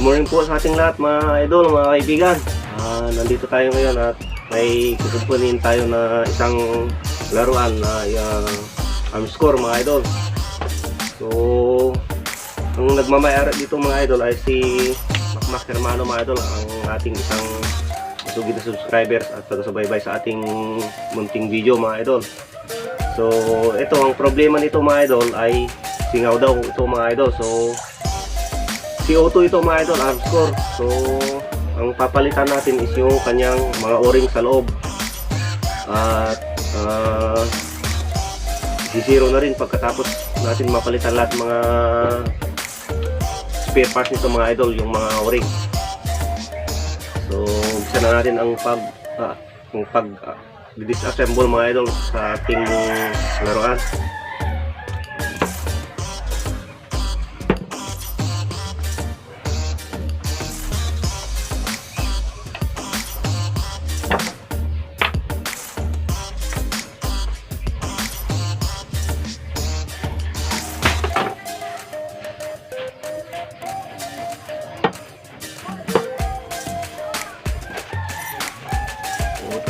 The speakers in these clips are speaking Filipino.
morning po sa ating lahat mga idol, mga kaibigan. Nandito tayo ngayon at may kukunin tayo na isang laruan na Armscore mga idol. So, ang nagmamayari dito mga idol ay si Macmac Hermano mga idol, ang ating isang sugid na subscribers at taga-subaybay sa ating munting video mga idol. So, ito ang problema nito mga idol ay singaw daw ito mga idol. So, CO2 ito mga idol, Armscore. So, ang papalitan natin is yung kanyang mga o-ring sa loob. At zero na rin pagkatapos natin mapalitan lahat mga spare parts nito mga idol, yung mga o-ring. So, umpisa na natin ang disassemble mga idol sa ating laruan.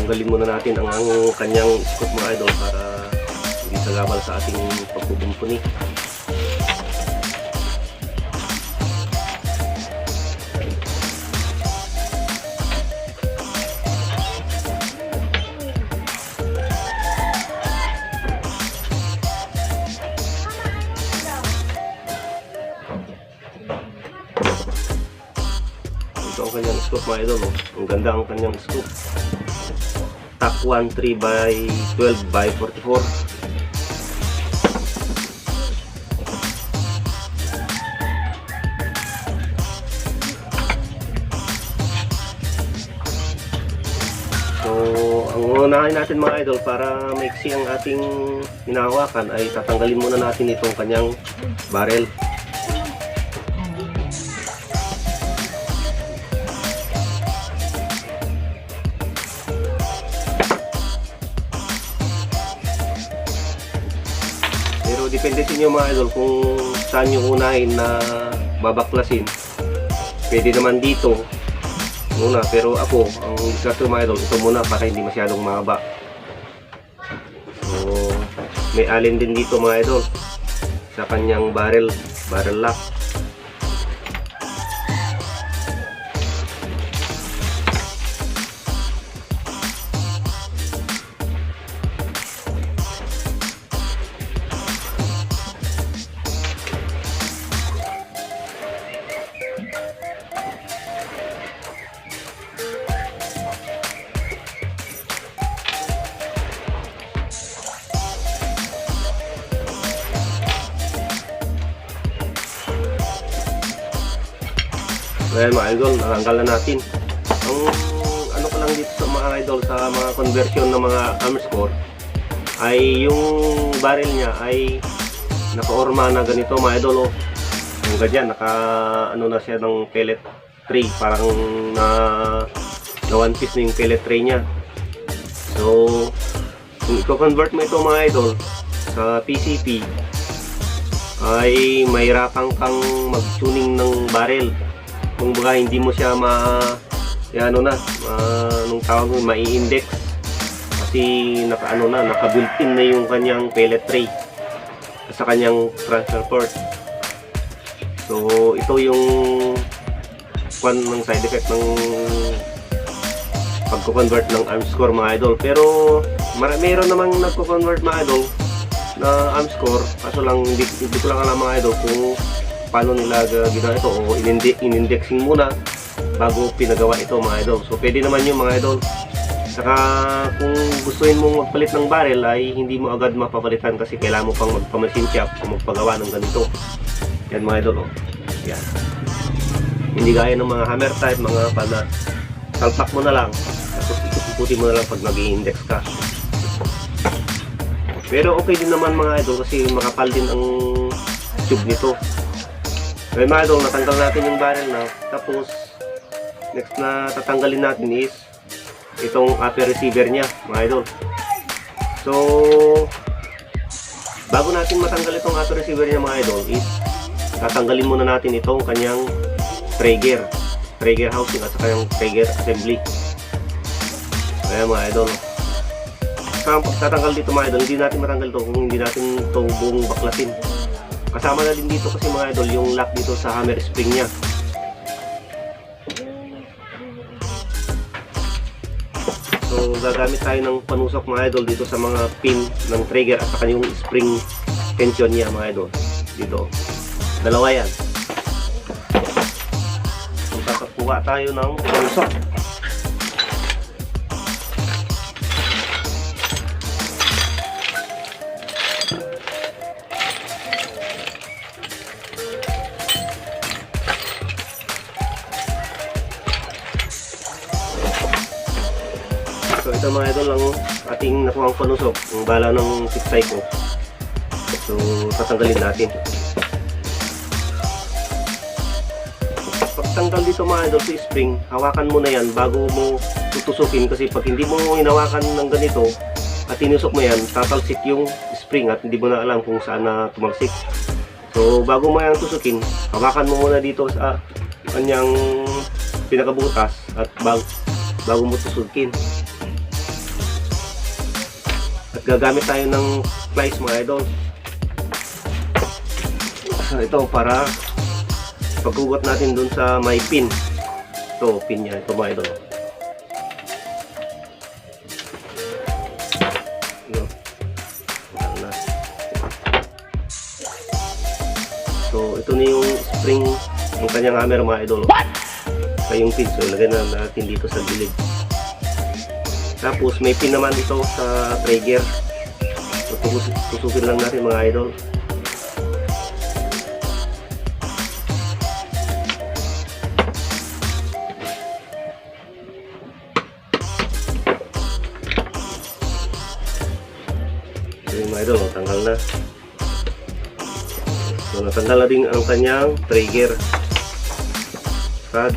Tanggalin muna natin ang kanyang scoop mga idol para hindi sagabal sa ating pagkukumpuni. Ito ang kanyang scoop mga idol. Ang ganda ang kanyang scoop. TAC 13 by 12 by 44. So, ang unahin natin mga idol para maiksi ang ating hinahawakan ay tatanggalin muna natin itong kanyang barrel. Pero depende sa inyo mga idol kung saan yung unahin na babaklasin. Pwede naman dito muna, pero ako ang gusto mga idol, ito muna para hindi masyadong mahaba. So, may alin din dito mga idol sa kanyang barrel lock. Ngayon mga idol, natanggal na natin. Ang ano ko lang dito sa mga idol, sa mga conversion ng mga Armscore ay yung barrel niya ay naka-orma na ganito mga idol. Yung ganyan, naka ano na siya ng pellet tray, parang na one piece na yung pellet tray niya. So, kung i-convert mo ito mga idol sa PCP ay mahirapan kang mag-tuning ng barrel. Kung baga hindi mo siya nung tawag mo, mai-index kasi naka-built-in na yung kanyang pellet tray sa kanyang transfer port. So ito yung ng side effect ng pagko-convert ng Armscore mga idol. Pero mayroon namang nagko-convert mga idol na Armscore, kaso lang hindi ko lang alam mga idol kung paano nila ginawa ito, o in-indexing muna bago pinagawa ito mga idol. So pwede naman yung mga idol. Saka kung gustuin mong magpalit ng barrel ay hindi mo agad mapapalitan kasi kailangan mo pang magpa-machine shop o magpagawa ng ganito. Yan mga idol. Yan. Hindi gaya ng mga hammer type, mga salpak mo na lang tapos ikot-ikutin mo na lang pag nag-i-index ka. Pero okay din naman mga idol kasi makapal din ang tube nito. Ngayon mga idol, natanggal natin yung barrel na. Tapos next na tatanggalin natin is itong upper receiver niya mga idol. So bago natin matanggal itong upper receiver niya mga idol is tatanggalin muna natin itong kanyang trigger housing at saka yung trigger assembly. Ayan mga idol. Sa pagtatanggal dito mga idol, hindi natin matanggal to kung hindi natin itong buong baklasin. Kasama na din dito kasi mga idol yung lock dito sa hammer spring nya. So gagamit tayo ng panusok mga idol dito sa mga pin ng trigger at saka yung spring tension niya mga idol. Dito. Dalawa yan. So tatakuha tayo ng panusok. So ito mga idol ang ating nakuhang panusok, ang bala ng siksay ko. So tatanggalin natin. Pagtanggal dito mga idol sa spring, hawakan mo na yan bago mo tutusukin, kasi pag hindi mo hinawakan ng ganito at tinusok mo yan, tatalsik yung spring at hindi mo na alam kung saan na tumalsik. So bago mo yan tusukin, hawakan mo muna dito sa kanyang pinakabutas at bago mo tusukin. At gagamit tayo ng pliers mga idol. So ito para paghugot natin dun sa may pin. Ito, pin niya. Ito mga idol. So ito na yung spring ng kanyang hammer mga idol. Ito yung pin. So ilagay na natin dito sa gilid. Tapos may pin naman ito sa trigger. So tusukin lang natin mga idol. So yung mga idol, tanggal na. So natanggal na din ang kanyang trigger. At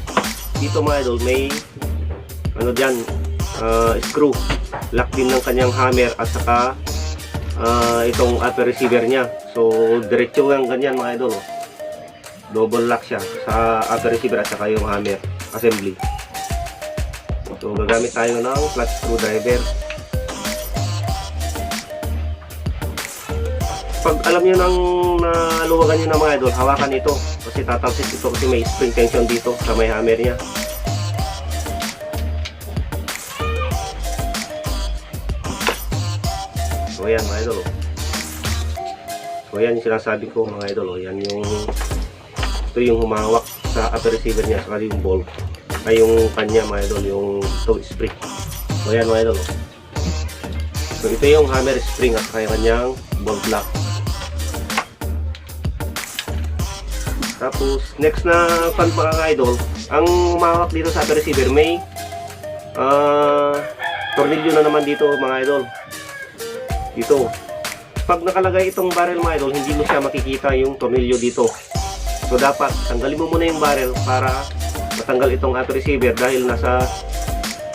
dito mga idol may ano dyan, screw lock din ng kanyang hammer at saka itong upper receiver nya. So diretso yung ganyan mga idol, double lock siya sa upper receiver at saka yung hammer assembly. So gagamit tayo ng flat screwdriver. Pag alam nyo nang naluwagan nyo na mga idol, hawakan ito kasi tatalsik ito kasi may spring tension dito sa may hammer nya. So ayan mga idol. So ayan yung sinasabi ko mga idol. Yan yung ito yung humawak sa upper receiver niya saka yung ball. Ay yung kanya mga idol, yung toe spring. So ayan mga idol. So ito yung hammer spring at kaya kanyang ball block. Tapos next na fan mga idol, ang humawak dito sa upper receiver may tornilyo na naman dito mga idol. Dito. Pag nakalagay itong barrel mga idol, hindi mo siya makikita yung tornilyo dito. So dapat tanggalin mo muna yung barrel para matanggal itong upper receiver dahil nasa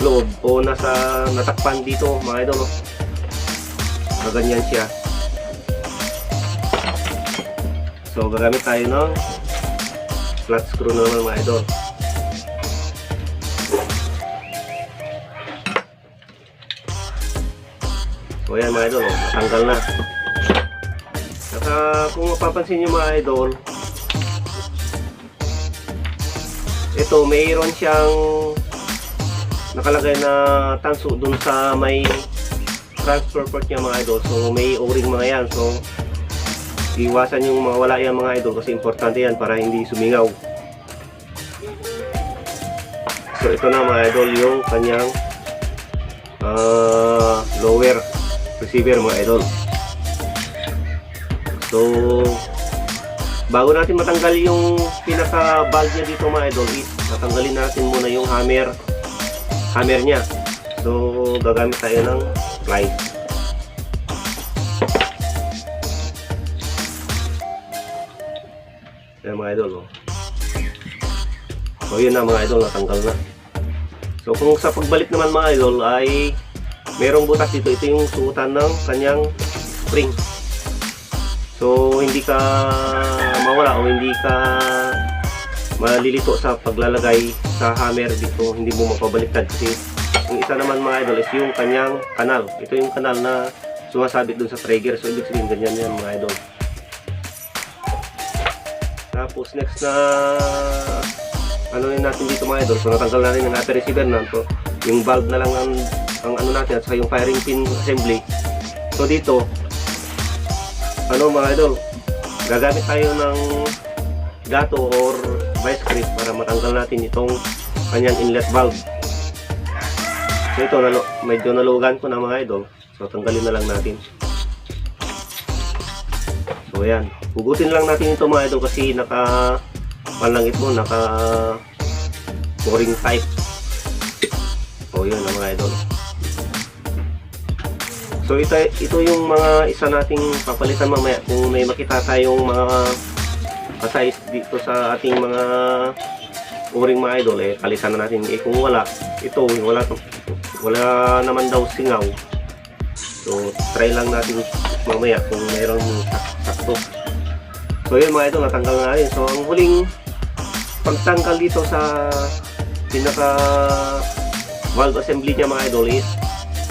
loob o nasa natakpan dito mga idol. Ganyan siya. So gagamit tayo ng flat screw na naman mga idol. So ayan mga idol, natanggal na. Saka kung mapapansin nyo mga idol, ito mayroon siyang nakalagay na tanso dun sa may transfer port niya mga idol. So may o-ring mga yan. So iwasan yung mawala yan mga idol kasi importante yan para hindi sumingaw. So ito na mga idol yung kanyang lower receiver mga idol. So bago natin matanggal yung pinaka valve niya dito mga idol, is tatanggalin natin muna yung hammer nya. So gagamit tayo ng pliers. Ayan mga idol. So yun na mga idol, natanggal na. So kung sa pagbalik naman mga idol ay merong butas dito, ito yung suotan ng kanyang spring. So hindi ka mawala o hindi ka malilito sa paglalagay sa hammer dito, hindi mo mapabaliktad kasi yung isa naman mga idol is yung kanyang kanal. Ito yung kanal na sumasabit dun sa trigger, so ibig sabihin ganyan yan mga idol. Tapos next na ano rin natin dito mga idol, so natanggal na rin yung upper receiver na to, yung valve na lang ang ano natin at saka yung firing pin assembly. So dito ano mga idol, gagamit tayo ng gato or vice grip para matanggal natin itong kanyang inlet valve. So ito medyo nalugan ko na mga idol, so tanggalin na lang natin. So ayan, hugutin lang natin ito mga idol kasi naka panlangit mo, naka boring type. So yun mga idol. So ito yung mga isa nating papalitan mamaya kung may makita tayong mga size dito sa ating mga o-ring mga idol, kalisan na natin. Kung wala, ito wala naman daw singaw, so try lang natin mamaya kung mayroong sakto. So yun mga idol, natanggal na rin. So ang huling pagtanggal dito sa pinaka valve assembly niya mga idol is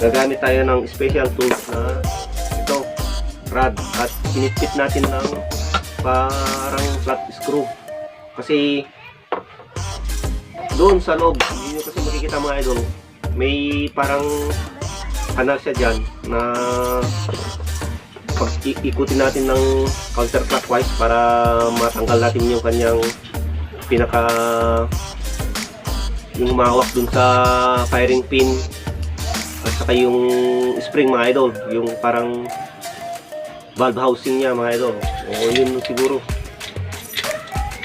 gagamit tayo ng special tools na ito, rod, at pinipit natin ng parang flat screw kasi doon sa loob, yun yung kasi makikita mga idol, may parang kanal siya dyan na pag ikutin natin ng counterclockwise para matanggal natin yung kanyang pinaka yung mahawak dun sa firing pin at saka yung spring mga idol, yung parang valve housing niya mga idol. O yun siguro.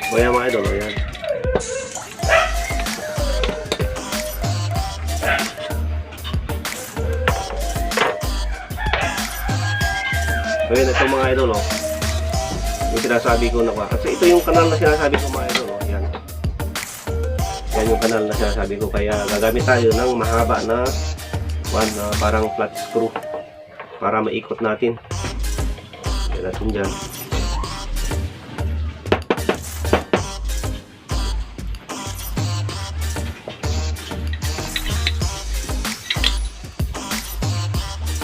O yan mga idol, o yan. So yun, ito mga idol, o. Yung sinasabi ko na kasi ito yung kanal na sinasabi ko mga idol, o. Yan. Yan yung kanal na sinasabi ko. Kaya gagamit tayo ng mahaba na parang flat screw para maikot natin. Yan natin dyan.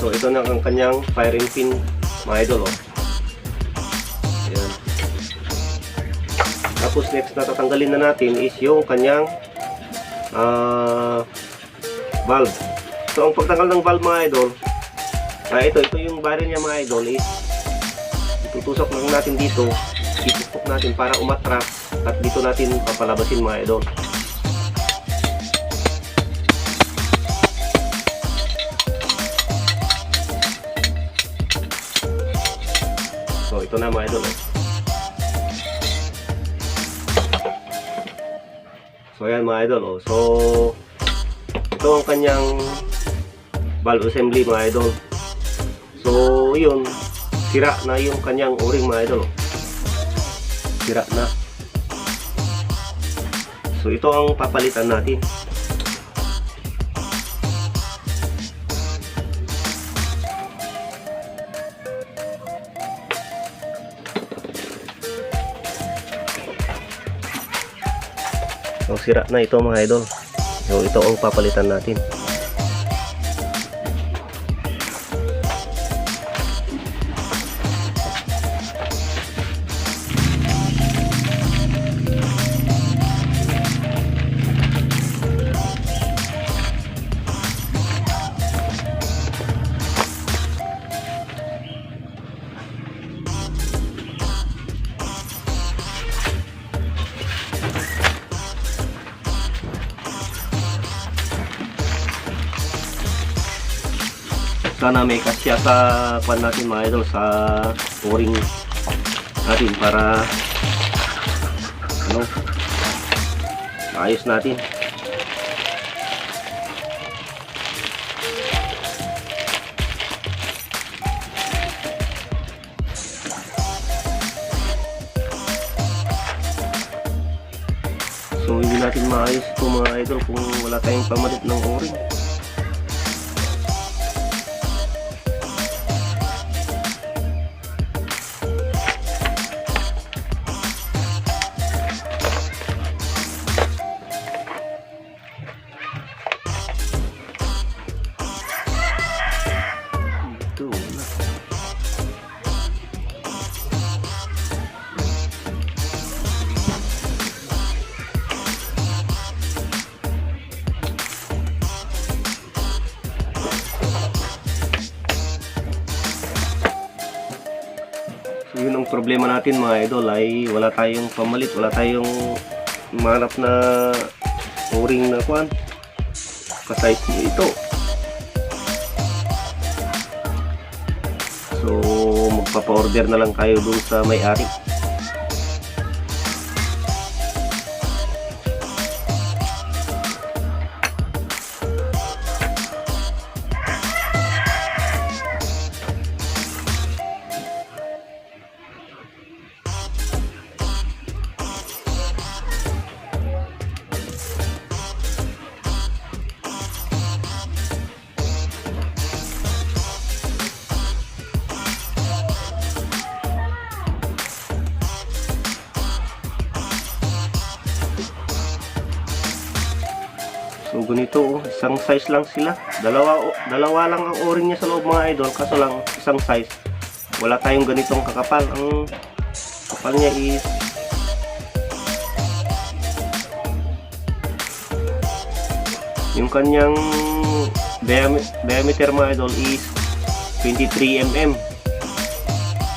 So ito na ang kanyang firing pin mga idol, oh. Ayan. Tapos next na tatanggalin na natin is yung kanyang valve. So ang pagtanggal ng valve mga idol, ito yung barrel niya mga idol is itutusok lang natin dito, itutok natin para umatras at dito natin papalabasin mga idol. So ito na mga idol, oh. So ayan mga idol, oh. So ito ang kanyang valve assembly mga idol. So yun, sira na yung kanyang o-ring mga idol, oh. Sira na. So ito ang papalitan natin. So sira na ito mga idol. So ito ang papalitan natin. Sana may kasya sa kwan natin mga idol, sa o-ring natin para maayos natin. So hindi natin maayos ito mga idol kung wala tayong pamalit ng o-ring. So yun ang problema natin mga idol, ay wala tayong pamalit, wala tayong manap na o-ring na kuan ka-size ito. So magpapa-order na lang kayo dun sa may-ari. So ganito, isang size lang sila. Dalawa lang ang o-ring niya sa loob mga idol, kaso lang isang size. Wala tayong ganitong kakapal. Ang kapal niya is yung kanyang diameter mga idol is 23 mm,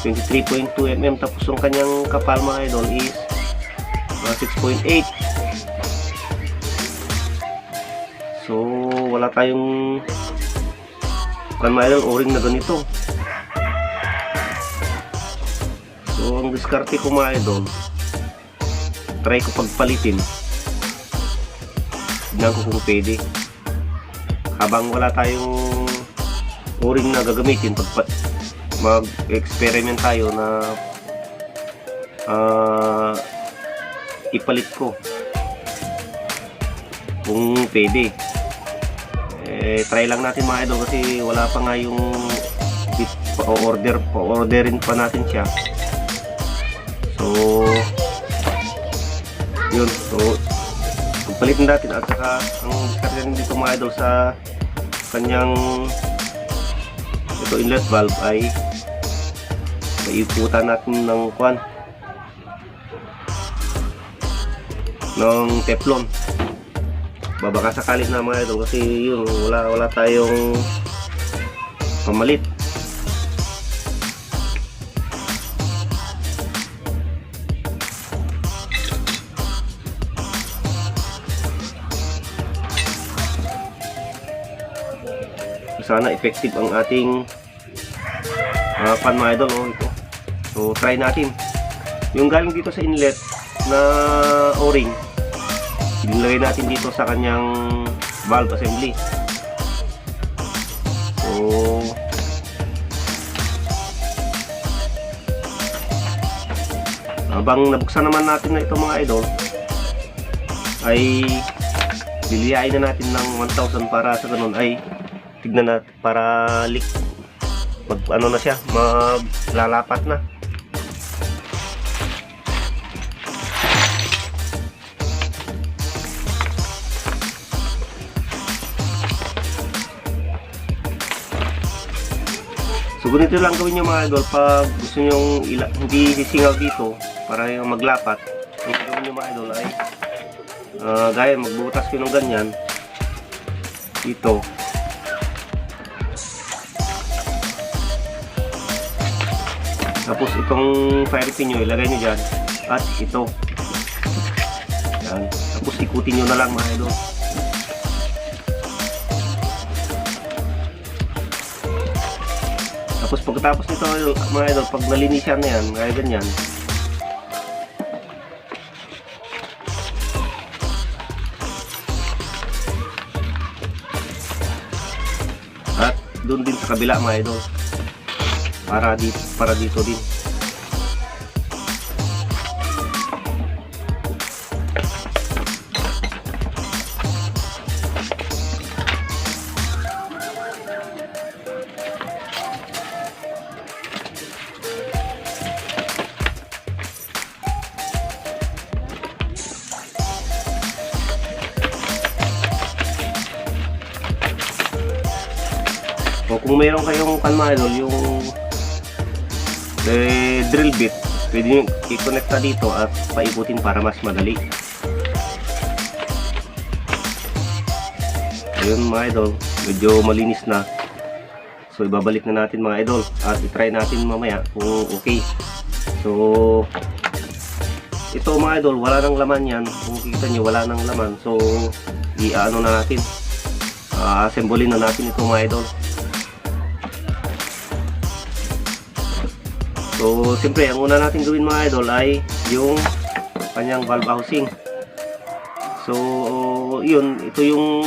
23.2 mm. Tapos yung kanyang kapal mga idol is 6.8. So wala tayong mga idol o-ring na ganito. So ang diskarte ko mga idol, try ko pagpalitin. Tignan ko kung pwede. Habang wala tayong o-ring na gagamitin, mag-experiment tayo na ipalit ko kung pwede. Try lang natin mga idol kasi wala pa nga yung pa-orderin pa natin siya. So yun, so pagpalitin natin. At saka ang diskarte dito mga idol sa kanyang ito inlet valve ay maiputan natin ng kuan ng teflon. Babaka sakali na mga idol kasi yun, wala tayong pamalit. Sana effective ang ating pan mga idol. Ito. So try natin. Yung galing dito sa inlet na o-ring, ilagay natin dito sa kanyang valve assembly. So habang nabuksan naman natin na ito mga idol, ay liliyain na natin ng 1,000 para sa ganun ay tignan natin para leak, ano na siya, maglalapat na. So ganito lang gawin nyo mga idol pag gusto nyo hindi sisingaw dito para yung maglapat. Ang gawin nyo mga idol ay gaya magbutas ko ng ganyan dito. Tapos itong fire pin nyo ilagay nyo dyan at ito yan. Tapos ikutin nyo na lang mga idol. Tapos pagkatapos nito mga idol, pag nalinisan na yan, kaya ganyan, at doon din sa kabila mga idol, para dito din. O kung mayroon kayong mga idol, yung drill bit, pwede nyo i-connecta dito at paikutin para mas madali. Ayun mga idol, medyo malinis na. So ibabalik na natin mga idol at i-try natin mamaya kung okay. So ito mga idol, wala nang laman yan. Kung kikita nyo, wala nang laman. So i-ano na natin, assemblein na natin ito mga idol. So siyempre ang una natin gawin mga idol ay yung kanyang valve housing. So yun, ito yung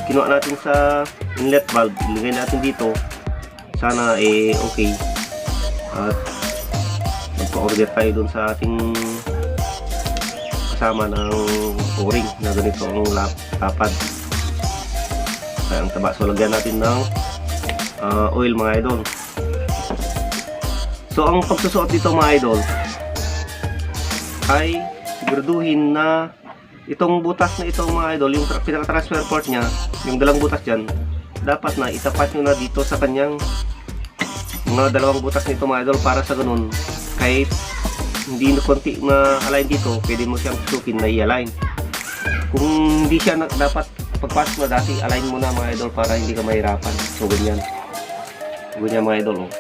kinuha natin sa inlet valve, ilagay natin dito. Sana okay. At magpa-order tayo dun sa ating kasama ng o-ring na ganito ang lapad. Kaya ang taba. So lagyan natin ng oil mga idol. So ang pagsusuot dito mga idol ay siguraduhin na itong butas na ito mga idol, yung pinaka-transfer port nya, yung dalang butas dyan, dapat na itapat nyo na dito sa kanyang mga dalawang butas nito mga idol, para sa ganun kahit hindi na konti na align dito, pwede mo siyang sukin na i-align. Kung hindi siya dapat pagpasok na dati, align mo na mga idol para hindi ka mahirapan. So ganyan mga idol, oh.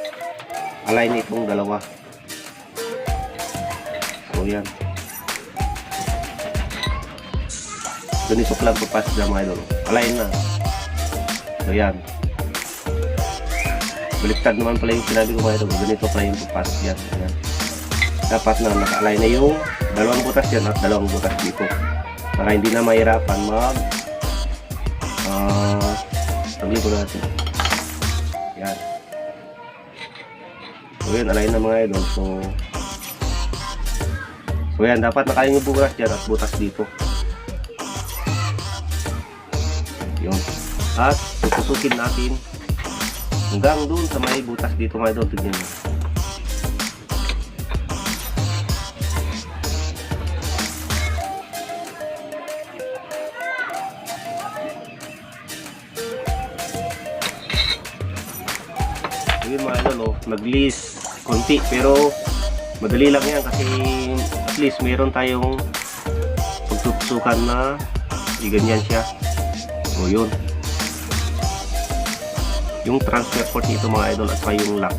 Align itong dalawa. So yan, ganito lang pagpasok na mga idol, align na. So yan, baliktad naman pala yung sinabi ko mga idol, ganito pala yung pagpasok yan. Yan, dapat na naka-align na yung dalawang butas dyan at dalawang butas dito, para hindi na mahirapan taglipo natin. Yan. So yan, align na mga idol. So yan, dapat nakain yung butas dyan at butas dito. Yun. At tutusukin natin hanggang doon sa may butas dito mga idol. Tignan nyo. Yun mga idol, nag-lease konti pero madali lang yan kasi at least meron tayong pagtutusukan na ganyan siya. So yun, yung transfer port nito mga idol at pa yung lock.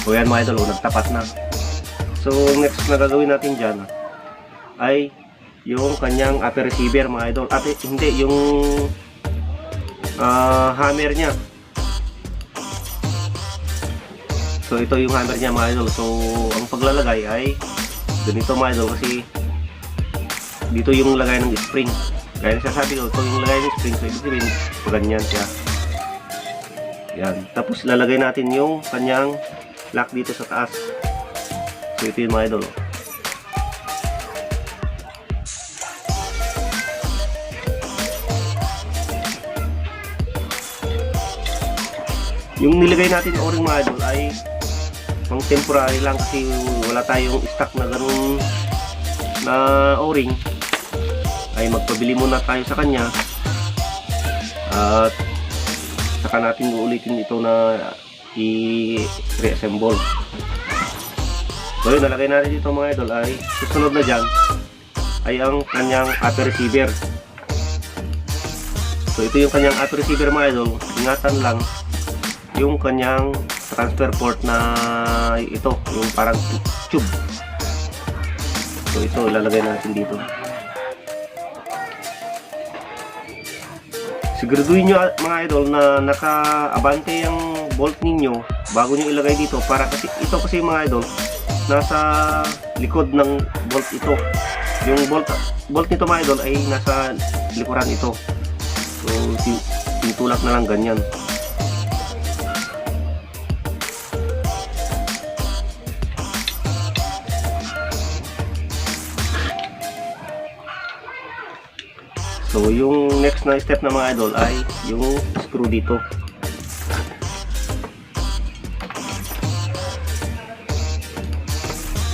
So yan mga idol, nagtapat na. So next na gagawin natin dyan ay yung kanyang upper receiver mga idol, at hindi yung hammer nya. So ito yung hammer nya mga idol. So ang paglalagay ay ganito mga idol, kasi dito yung lagay ng spring. Kaya nasasabi ko, ito yung lagay ng spring. So ibig sabihin, ganyan siya. Yan. Tapos lalagay natin yung kanyang lock dito sa taas. So ito yung mga idol. Yung nilagay natin o-ring mga idol ay pang temporary lang, kasi wala tayong stock na ganun na o-ring. Ay magpabili muna tayo sa kanya at saka natin uulitin ito na i-reassemble. So yun, nalagay natin dito mga idol. Ay susunod na dyan ay ang kanyang upper receiver. So ito yung kanyang upper receiver mga idol. Ingatan lang yung kanyang transfer port na ito, yung parang tube. So ito ilalagay natin dito. Siguraduhin nyo mga idol na naka-abante yung bolt ninyo bago nyo ilagay dito, para kasi ito kasi mga idol nasa likod ng bolt ito. Yung bolt nito mga idol ay nasa likuran ito. So tintulak na lang ganyan. So yung next na step na mga idol ay yung screw dito.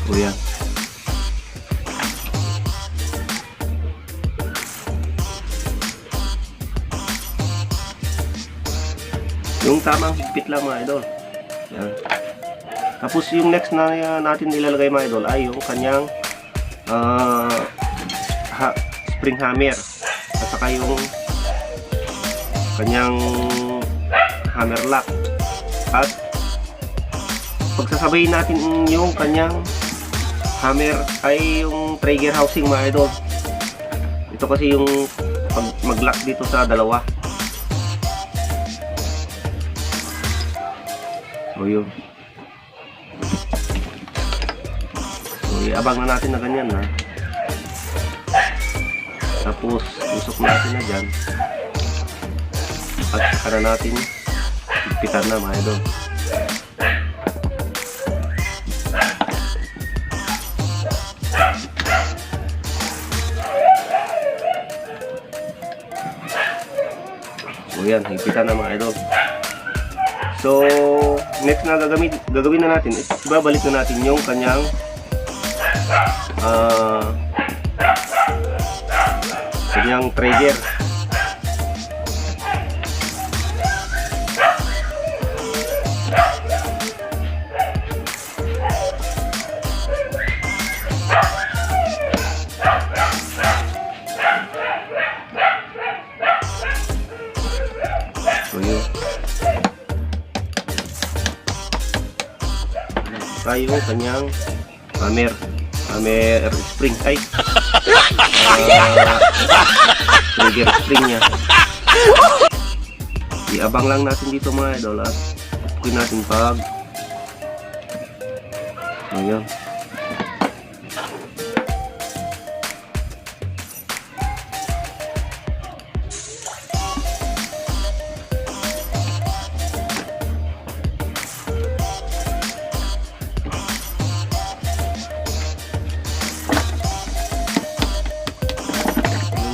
So yan. Yung tamang higpit lang mga idol. Yan. Tapos yung next na natin ilalagay mga idol ay yung kanyang spring hammer. At saka yung kanyang hammer lock at pagsasabayin natin yung kanyang hammer ay yung trigger housing mga idol. Ito kasi yung pag mag-lock dito sa dalawa. So yun. So iabang na natin na ganyan na. Tapos usok natin na dyan. At saka na natin ipitan na mga idol. So yan, higpitan na mga idol. So next na gagawin na natin is ibabalik na natin yung kanyang kanyang trigger. So yun. Tayo kanyang hammer spring ay trigger spring niya. Iabang lang natin dito mga idol at pukin natin pag ayun.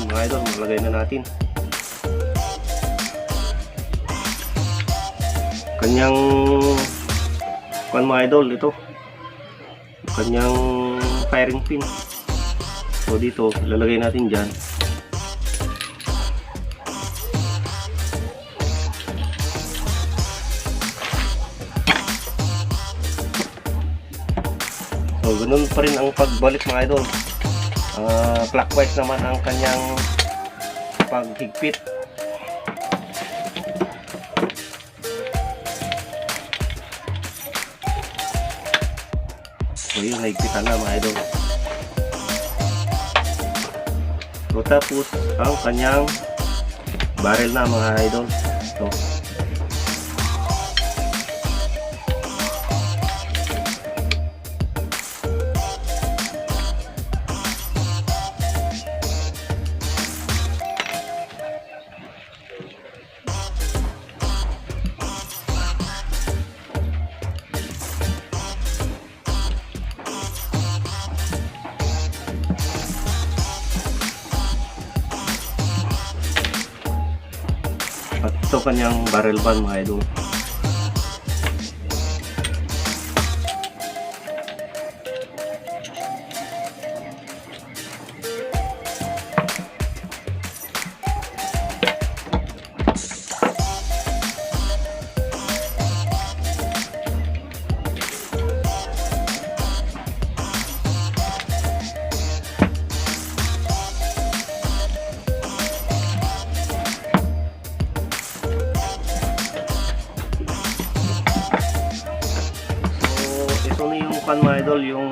Mga idol, maglagay na natin kanyang mga idol, ito kanyang firing pin. So dito ilalagay natin dyan. So ganun pa rin ang pagbalik mga idol. Clockwise naman ang kanyang paghigpit. So yun, nahigpitan na mga idol. So tapos ang kanyang barrel na mga idol. So at ito kanyang barrel band mga idol. Mga idol, yung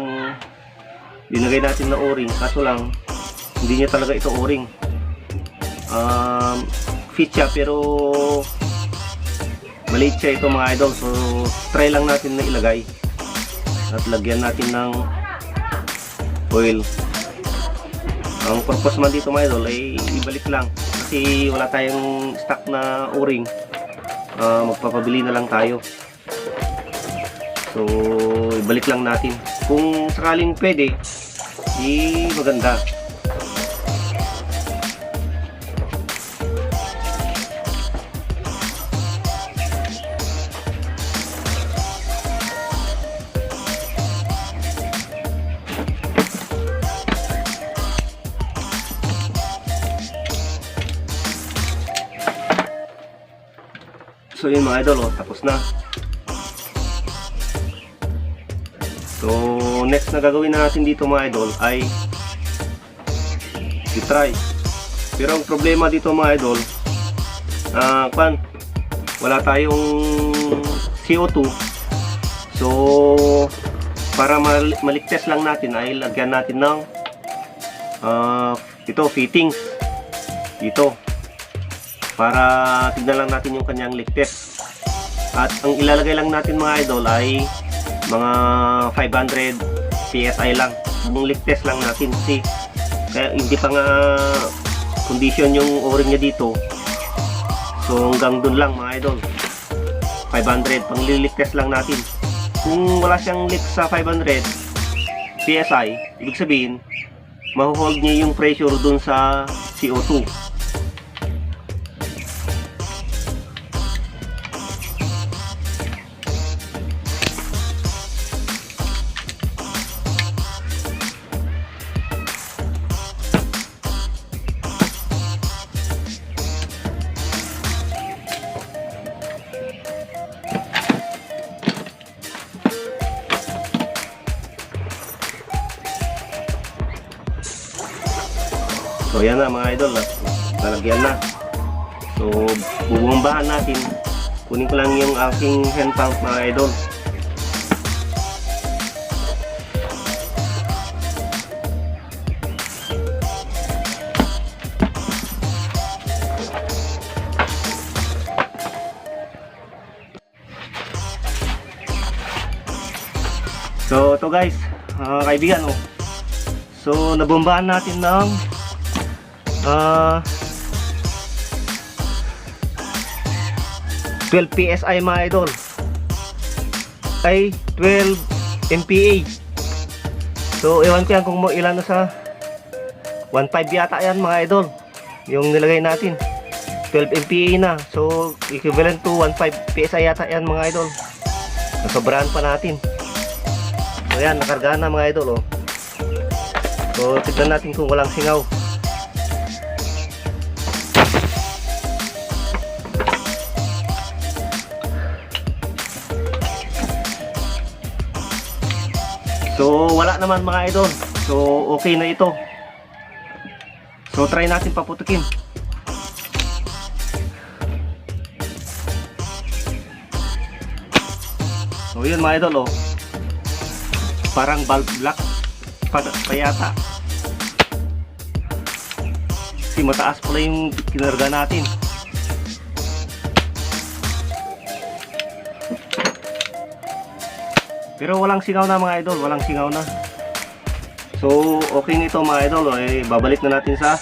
dinagay natin na o-ring, kaso lang hindi niya talaga ito o-ring. Fit siya pero maliit siya ito mga idol. So try lang natin na ilagay at lagyan natin ng oil. Ang purpose man dito mga idol ay ibalik lang kasi wala tayong stock na o-ring. Magpapabili na lang tayo. So ibalik lang natin. Kung sakaling pwede, di maganda. So yun mga idol, tapos na. So next na gagawin natin dito mga idol ay i-try. Pero ang problema dito mga idol, wala tayong CO2. So para maligtas lang natin ay lagyan natin ng ito fittings dito para tignan lang natin yung kanyang ligtas. At ang ilalagay lang natin mga idol ay mga 500 PSI lang. Ang ligtas lang natin kasi kaya hindi pa nga condition yung o-ring niya dito. So hanggang dun lang mga idol, 500 pang liligtas lang natin. Kung wala siyang leak sa 500 PSI, ibig sabihin mahuhold niya yung pressure dun sa CO2. So yan na mga idol, nalagyan na. So bubombahan natin. Kunin ko lang yung aking hand pump mga idol. So ito guys, kaibigan oh. So nabombahan natin ng 12 PSI mga idol, ay 12 MPa. So ewan ko yan kung ilan na sa 1.5 yata yan mga idol yung nilagay natin, 12 MPa na. So equivalent to 1.5 PSI yata yan mga idol. Nasobrahan pa natin. So yan, nakargahan na mga idol oh. So tignan natin kung walang singaw. So wala naman mga idol. So okay na ito. So try natin paputukin. So yun mga idol oh. Parang valve block pa yata. Kasi mataas pala yung kinarga natin. Pero walang singaw na mga idol, walang singaw na. So okay nito mga idol, eh, babalik na natin sa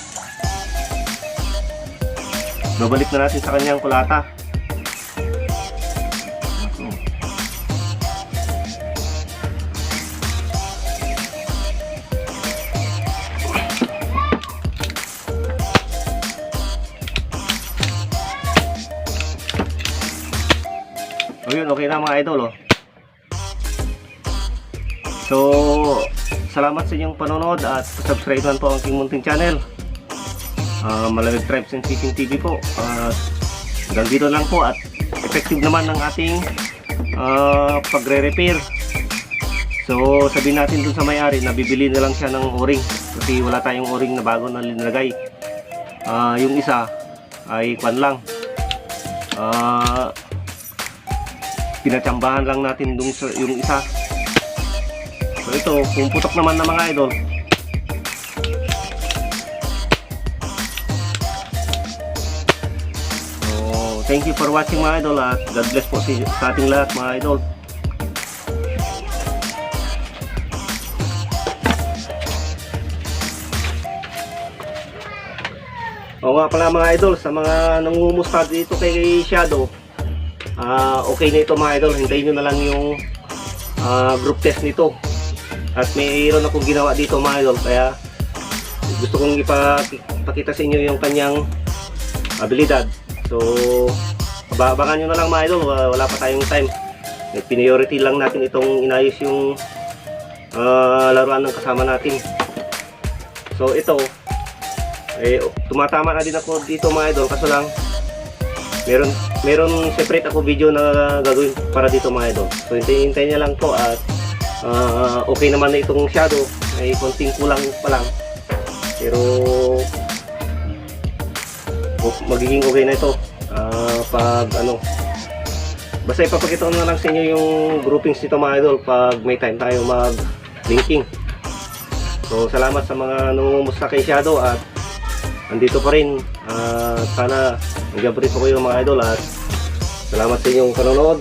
kanyang kulata. So yun, okay na mga idol oh. So, salamat sa inyong panonood at subscribe man po ang aking munting channel. Malamig Tribes and Fishing TV po. Hanggang dito lang po at effective naman ng ating pagre-repair. So, sabihin natin dun sa may-ari na bibili na lang siya ng o-ring kasi wala tayong o-ring na bago na linagay. Yung isa ay kwan lang. Pinatsambahan lang natin dun sa yung isa. So ito, kung putok naman na mga idol. So thank you for watching mga idol at God bless po sa ating lahat mga idol. O nga pala mga idol, sa mga nangungumusta dito kay Shadow, okay na ito mga idol, hintayin nyo na lang yung group test nito. At mayroon akong ginawa dito mga idol, kaya gusto kong ipakita sa inyo yung kanyang abilidad. So abangan nyo na lang mga idol, wala pa tayong time. Priority lang natin itong inayos yung laruan ng kasama natin. So ito, tumatama na din ako dito mga idol, kaso lang meron separate ako video na gagawin para dito mga idol. So hintayin niya lang po at okay naman na itong Shadow, may konting kulang pa lang pero magiging okay na ito pag Basta ipapakita ko na lang sa inyo yung groupings nito mga idol pag may time tayo mag-linking. So salamat sa mga nangungumusta kay Shadow at andito pa rin. Sana nandiyan pa rin po kayo mga idol at salamat sa inyong panonood.